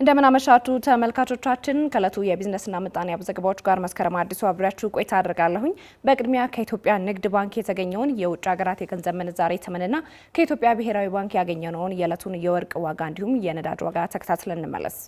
እንደምን አመሻችሁ ተመልካቾቻችን። ከለቱ የቢዝነስና ምጣኔ ሀብት ዘገባዎች ጋር መስከረም አዲሱ አብራችሁ ቆይታ አድርጋለሁኝ። በቅድሚያ ከኢትዮጵያ ንግድ ባንክ የተገኘውን የውጭ ሀገራት የገንዘብ ምንዛሬ ተመንና ከኢትዮጵያ ብሔራዊ ባንክ ያገኘነውን የዕለቱን የወርቅ ዋጋ እንዲሁም የነዳጅ ዋጋ ተከታትለን እንመለስ።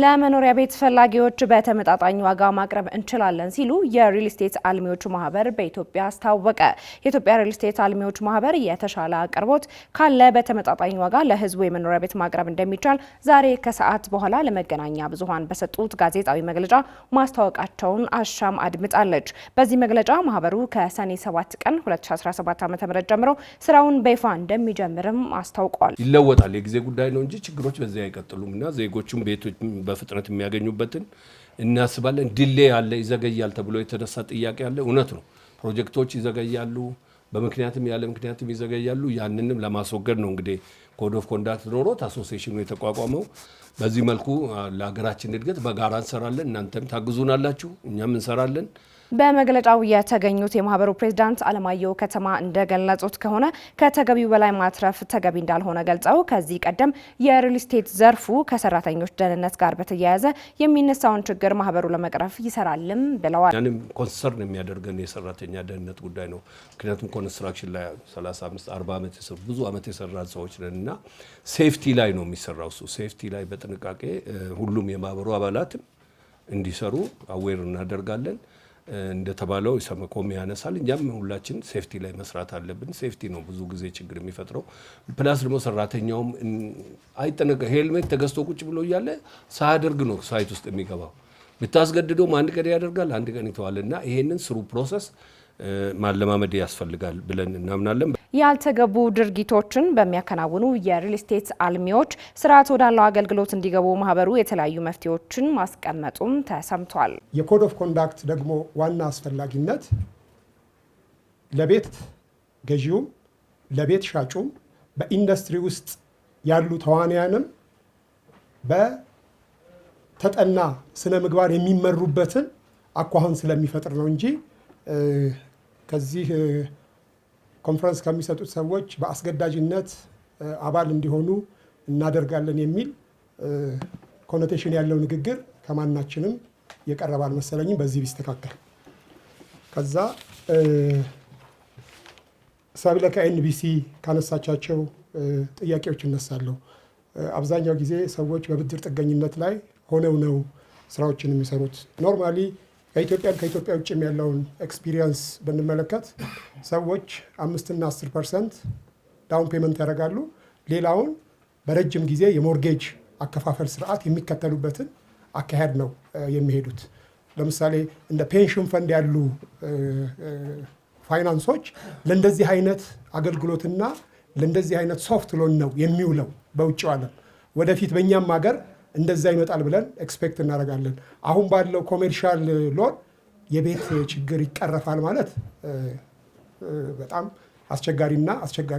ለመኖሪያ ቤት ፈላጊዎች በተመጣጣኝ ዋጋ ማቅረብ እንችላለን ሲሉ የሪል ስቴት አልሚዎች ማህበር በኢትዮጵያ አስታወቀ። የኢትዮጵያ ሪል ስቴት አልሚዎች ማህበር የተሻለ አቅርቦት ካለ በተመጣጣኝ ዋጋ ለህዝቡ የመኖሪያ ቤት ማቅረብ እንደሚቻል ዛሬ ከሰዓት በኋላ ለመገናኛ ብዙሃን በሰጡት ጋዜጣዊ መግለጫ ማስታወቃቸውን አሻም አድምጣለች። በዚህ መግለጫ ማህበሩ ከሰኔ 7 ቀን 2017 ዓ.ም ጀምሮ ስራውን በይፋ እንደሚጀምርም አስታውቋል። ይለወጣል፣ የጊዜ ጉዳይ ነው እንጂ ችግሮች በዚያ አይቀጥሉምና ዜጎቹም ቤቶች በፍጥነት የሚያገኙበትን እናስባለን። ዲሌ ያለ ይዘገያል ተብሎ የተነሳ ጥያቄ ያለ እውነት ነው። ፕሮጀክቶች ይዘገያሉ፣ በምክንያትም ያለ ምክንያትም ይዘገያሉ። ያንንም ለማስወገድ ነው እንግዲህ ኮድ ኦፍ ኮንዳክት ኖሮት አሶሲዬሽኑ የተቋቋመው። በዚህ መልኩ ለሀገራችን እድገት በጋራ እንሰራለን። እናንተም ታግዙናላችሁ፣ እኛም እንሰራለን። በመግለጫው የተገኙት የማህበሩ ፕሬዝዳንት አለማየሁ ከተማ እንደገለጹት ከሆነ ከተገቢው በላይ ማትረፍ ተገቢ እንዳልሆነ ገልጸው ከዚህ ቀደም የሪል ስቴት ዘርፉ ከሰራተኞች ደህንነት ጋር በተያያዘ የሚነሳውን ችግር ማህበሩ ለመቅረፍ ይሰራልም ብለዋል። ያንም ኮንሰርን የሚያደርገን የሰራተኛ ደህንነት ጉዳይ ነው። ምክንያቱም ኮንስትራክሽን ላይ 35-40 ዓመት ብዙ ዓመት የሰራን ሰዎች ነን እና ሴፍቲ ላይ ነው የሚሰራው። እሱ ሴፍቲ ላይ በጥንቃቄ ሁሉም የማህበሩ አባላትም እንዲሰሩ አዌር እናደርጋለን። እንደተባለው ሰመኮም ያነሳል። እኛም ሁላችን ሴፍቲ ላይ መስራት አለብን። ሴፍቲ ነው ብዙ ጊዜ ችግር የሚፈጥረው። ፕላስ ደግሞ ሰራተኛውም አይጠነቀ ሄልሜት ተገዝቶ ቁጭ ብሎ እያለ ሳያደርግ ነው ሳይት ውስጥ የሚገባው። ብታስገድዶም አንድ ቀን ያደርጋል፣ አንድ ቀን ይተዋልና ይሄንን ስሩ ፕሮሰስ ማለማመድ ያስፈልጋል ብለን እናምናለን። ያልተገቡ ድርጊቶችን በሚያከናውኑ የሪል ስቴት አልሚዎች ስርዓት ወዳለው አገልግሎት እንዲገቡ ማህበሩ የተለያዩ መፍትሄዎችን ማስቀመጡም ተሰምቷል። የኮድ ኦፍ ኮንዳክት ደግሞ ዋና አስፈላጊነት ለቤት ገዢውም ለቤት ሻጩም በኢንዱስትሪ ውስጥ ያሉ ተዋንያንም በተጠና ስነ ምግባር የሚመሩበትን አኳኋን ስለሚፈጥር ነው እንጂ ከዚህ ኮንፈረንስ ከሚሰጡት ሰዎች በአስገዳጅነት አባል እንዲሆኑ እናደርጋለን የሚል ኮኖቴሽን ያለው ንግግር ከማናችንም የቀረበ አልመሰለኝም። በዚህ ቢስተካከል። ከዛ ሰብለ ከኤንቢሲ ካነሳቻቸው ጥያቄዎች እነሳለሁ። አብዛኛው ጊዜ ሰዎች በብድር ጥገኝነት ላይ ሆነው ነው ስራዎችን የሚሰሩት። ኖርማሊ ከኢትዮጵያ ውጭ ያለውን ኤክስፒሪየንስ ብንመለከት ሰዎች 5 እና 10% ዳውን ፔመንት ያደርጋሉ። ሌላውን በረጅም ጊዜ የሞርጌጅ አከፋፈል ስርዓት የሚከተሉበትን አካሄድ ነው የሚሄዱት። ለምሳሌ እንደ ፔንሽን ፈንድ ያሉ ፋይናንሶች ለእንደዚህ አይነት አገልግሎትና ለእንደዚህ አይነት ሶፍት ሎን ነው የሚውለው በውጭው ዓለም። ወደፊት በእኛም ሀገር እንደዛ ይመጣል ብለን ኤክስፔክት እናደርጋለን። አሁን ባለው ኮሜርሻል ሎን የቤት ችግር ይቀረፋል ማለት በጣም አስቸጋሪ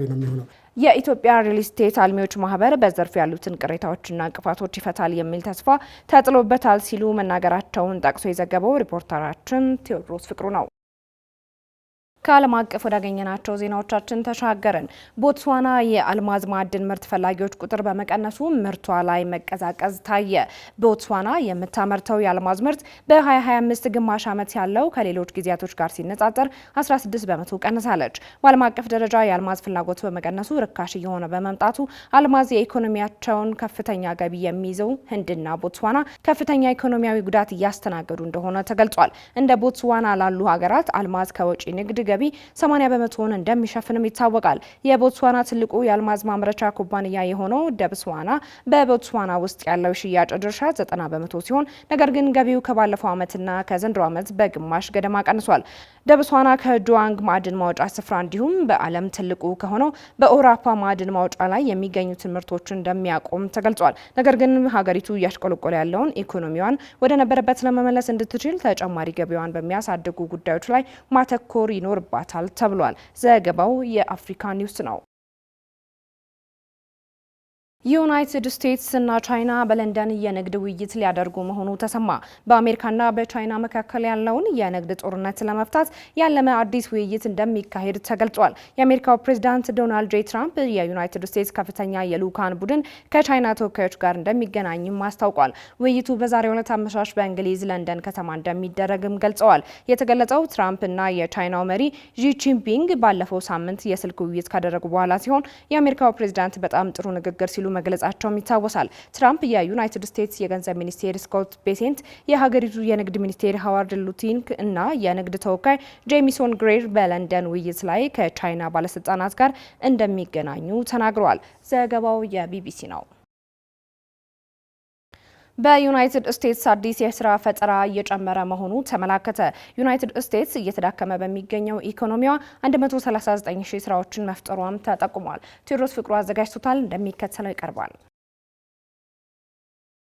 ነው የሚሆነው። የኢትዮጵያ ሪል ስቴት አልሚዎች ማህበር በዘርፍ ያሉትን ቅሬታዎችና እንቅፋቶች ይፈታል የሚል ተስፋ ተጥሎበታል ሲሉ መናገራቸውን ጠቅሶ የዘገበው ሪፖርተራችን ቴዎድሮስ ፍቅሩ ነው። ከዓለም አቀፍ ወዳገኘናቸው ዜናዎቻችን ተሻገርን። ቦትስዋና የአልማዝ ማዕድን ምርት ፈላጊዎች ቁጥር በመቀነሱ ምርቷ ላይ መቀዛቀዝ ታየ። ቦትስዋና የምታመርተው የአልማዝ ምርት በ2025 ግማሽ ዓመት ያለው ከሌሎች ጊዜያቶች ጋር ሲነጻጸር 16 በመቶ ቀንሳለች። በዓለም አቀፍ ደረጃ የአልማዝ ፍላጎት በመቀነሱ ርካሽ እየሆነ በመምጣቱ አልማዝ የኢኮኖሚያቸውን ከፍተኛ ገቢ የሚይዘው ህንድና ቦትስዋና ከፍተኛ ኢኮኖሚያዊ ጉዳት እያስተናገዱ እንደሆነ ተገልጿል። እንደ ቦትስዋና ላሉ ሀገራት አልማዝ ከወጪ ንግድ ገቢ 80 በመቶውን እንደሚሸፍንም ይታወቃል። የቦትስዋና ትልቁ የአልማዝ ማምረቻ ኩባንያ የሆነው ደብስዋና በቦትስዋና ውስጥ ያለው ሽያጭ ድርሻ 90 በመቶ ሲሆን ነገር ግን ገቢው ከባለፈው ዓመትና ከዘንድሮ ዓመት በግማሽ ገደማ ቀንሷል። ደብስዋና ከጁዋንግ ማዕድን ማውጫ ስፍራ እንዲሁም በዓለም ትልቁ ከሆነው በኦራፓ ማዕድን ማውጫ ላይ የሚገኙትን ምርቶችን እንደሚያቆም ተገልጿል። ነገር ግን ሀገሪቱ እያሽቆለቆለ ያለውን ኢኮኖሚዋን ወደ ነበረበት ለመመለስ እንድትችል ተጨማሪ ገቢዋን በሚያሳድጉ ጉዳዮች ላይ ማተኮር ይኖርባታል ተብሏል። ዘገባው የአፍሪካ ኒውስ ነው። ዩናይትድ ስቴትስ እና ቻይና በለንደን የንግድ ውይይት ሊያደርጉ መሆኑ ተሰማ። በአሜሪካና በቻይና መካከል ያለውን የንግድ ጦርነት ለመፍታት ያለመ አዲስ ውይይት እንደሚካሄድ ተገልጿል። የአሜሪካው ፕሬዝዳንት ዶናልድ ጄ ትራምፕ የዩናይትድ ስቴትስ ከፍተኛ የልዑካን ቡድን ከቻይና ተወካዮች ጋር እንደሚገናኝም አስታውቋል። ውይይቱ በዛሬው ዕለት አመሻሽ በእንግሊዝ ለንደን ከተማ እንደሚደረግም ገልጸዋል። የተገለጸው ትራምፕ እና የቻይናው መሪ ዢ ጂንፒንግ ባለፈው ሳምንት የስልክ ውይይት ካደረጉ በኋላ ሲሆን የአሜሪካው ፕሬዝዳንት በጣም ጥሩ ንግግር ሲሉ መግለጻቸውም ይታወሳል። ትራምፕ የዩናይትድ ስቴትስ የገንዘብ ሚኒስቴር ስኮት ቤሴንት፣ የሀገሪቱ የንግድ ሚኒስቴር ሃዋርድ ሉቲንክ እና የንግድ ተወካይ ጄሚሶን ግሬር በለንደን ውይይት ላይ ከቻይና ባለስልጣናት ጋር እንደሚገናኙ ተናግረዋል። ዘገባው የቢቢሲ ነው። በዩናይትድ ስቴትስ አዲስ የስራ ፈጠራ እየጨመረ መሆኑ ተመላከተ። ዩናይትድ ስቴትስ እየተዳከመ በሚገኘው ኢኮኖሚዋ 139,000 ስራዎችን መፍጠሯም ተጠቁሟል። ቴዎድሮስ ፍቅሩ አዘጋጅቶታል፣ እንደሚከተለው ይቀርባል።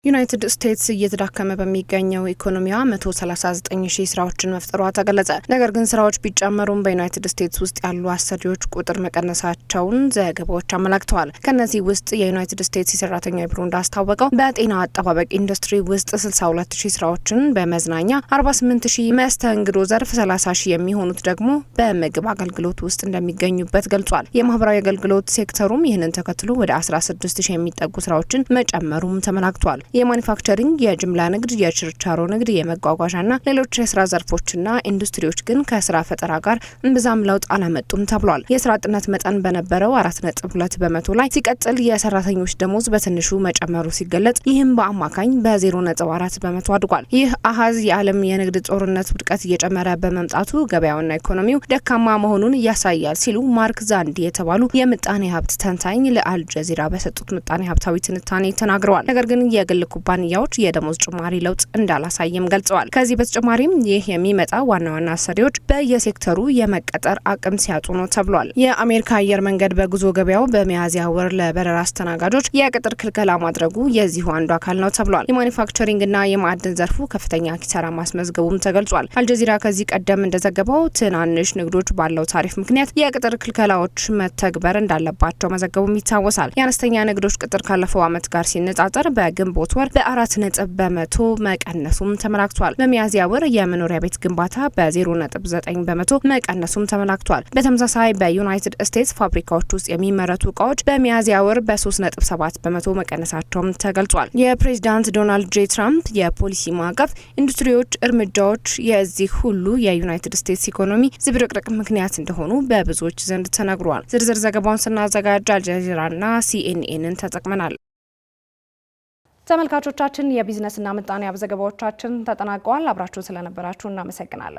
ዩናይትድ ስቴትስ እየተዳከመ በሚገኘው ኢኮኖሚዋ 139,000 ስራዎችን መፍጠሯ ተገለጸ። ነገር ግን ስራዎች ቢጨመሩም በዩናይትድ ስቴትስ ውስጥ ያሉ አሰሪዎች ቁጥር መቀነሳቸውን ዘገባዎች አመላክተዋል። ከነዚህ ውስጥ የዩናይትድ ስቴትስ የሰራተኛ ቢሮ እንዳስታወቀው በጤና አጠባበቅ ኢንዱስትሪ ውስጥ 62,000 ስራዎችን፣ በመዝናኛ 48,000፣ መስተንግዶ ዘርፍ 30,000 የሚሆኑት ደግሞ በምግብ አገልግሎት ውስጥ እንደሚገኙበት ገልጿል። የማህበራዊ አገልግሎት ሴክተሩም ይህንን ተከትሎ ወደ 16,000 የሚጠጉ ስራዎችን መጨመሩም ተመላክቷል። የማኒፋክቸሪንግ፣ የጅምላ ንግድ፣ የችርቻሮ ንግድ፣ የመጓጓዣና ሌሎች የስራ ዘርፎችና ኢንዱስትሪዎች ግን ከስራ ፈጠራ ጋር እምብዛም ለውጥ አላመጡም ተብሏል። የስራ አጥነት መጠን በነበረው 4.2 በመቶ ላይ ሲቀጥል የሰራተኞች ደሞዝ በትንሹ መጨመሩ ሲገለጽ ይህም በአማካኝ በ0.4 በመቶ አድጓል። ይህ አሃዝ የዓለም የንግድ ጦርነት ውድቀት እየጨመረ በመምጣቱ ገበያውና ኢኮኖሚው ደካማ መሆኑን ያሳያል ሲሉ ማርክ ዛንዲ የተባሉ የምጣኔ ሀብት ተንታኝ ለአልጀዚራ በሰጡት ምጣኔ ሀብታዊ ትንታኔ ተናግረዋል። ነገር ግን የግል ኩባንያዎች የደሞዝ ጭማሪ ለውጥ እንዳላሳየም ገልጸዋል። ከዚህ በተጨማሪም ይህ የሚመጣ ዋና ዋና አሰሪዎች በየሴክተሩ የመቀጠር አቅም ሲያጡ ነው ተብሏል። የአሜሪካ አየር መንገድ በጉዞ ገበያው በሚያዝያ ወር ለበረራ አስተናጋጆች የቅጥር ክልከላ ማድረጉ የዚሁ አንዱ አካል ነው ተብሏል። የማኒፋክቸሪንግና የማዕድን ዘርፉ ከፍተኛ ኪሳራ ማስመዝገቡም ተገልጿል። አልጀዚራ ከዚህ ቀደም እንደዘገበው ትናንሽ ንግዶች ባለው ታሪፍ ምክንያት የቅጥር ክልከላዎች መተግበር እንዳለባቸው መዘገቡም ይታወሳል። የአነስተኛ ንግዶች ቅጥር ካለፈው ዓመት ጋር ሲነጻጸር በግንቦት ወር በ4 በመቶ መቀነሱም ተመላክቷል። በሚያዝያ ወር የመኖሪያ ቤት ግንባታ በ0.9 በመቶ መቀነሱም ተመላክቷል። በተመሳሳይ በዩናይትድ ስቴትስ ፋብሪካዎች ውስጥ የሚመረቱ እቃዎች በሚያዝያ ወር በ3.7 በመቶ መቀነሳቸውም ተገልጿል። የፕሬዝዳንት ዶናልድ ጄ ትራምፕ የፖሊሲ ማዕቀፍ ኢንዱስትሪዎች እርምጃዎች የዚህ ሁሉ የዩናይትድ ስቴትስ ኢኮኖሚ ዝብርቅርቅ ምክንያት እንደሆኑ በብዙዎች ዘንድ ተነግሯል። ዝርዝር ዘገባውን ስናዘጋጅ አልጀዚራና ሲኤንኤንን ተጠቅመናል። ተመልካቾቻችን የቢዝነስና ምጣኔ ሀብት ዘገባዎቻችን ተጠናቀዋል። አብራችሁ ስለነበራችሁ እናመሰግናለን።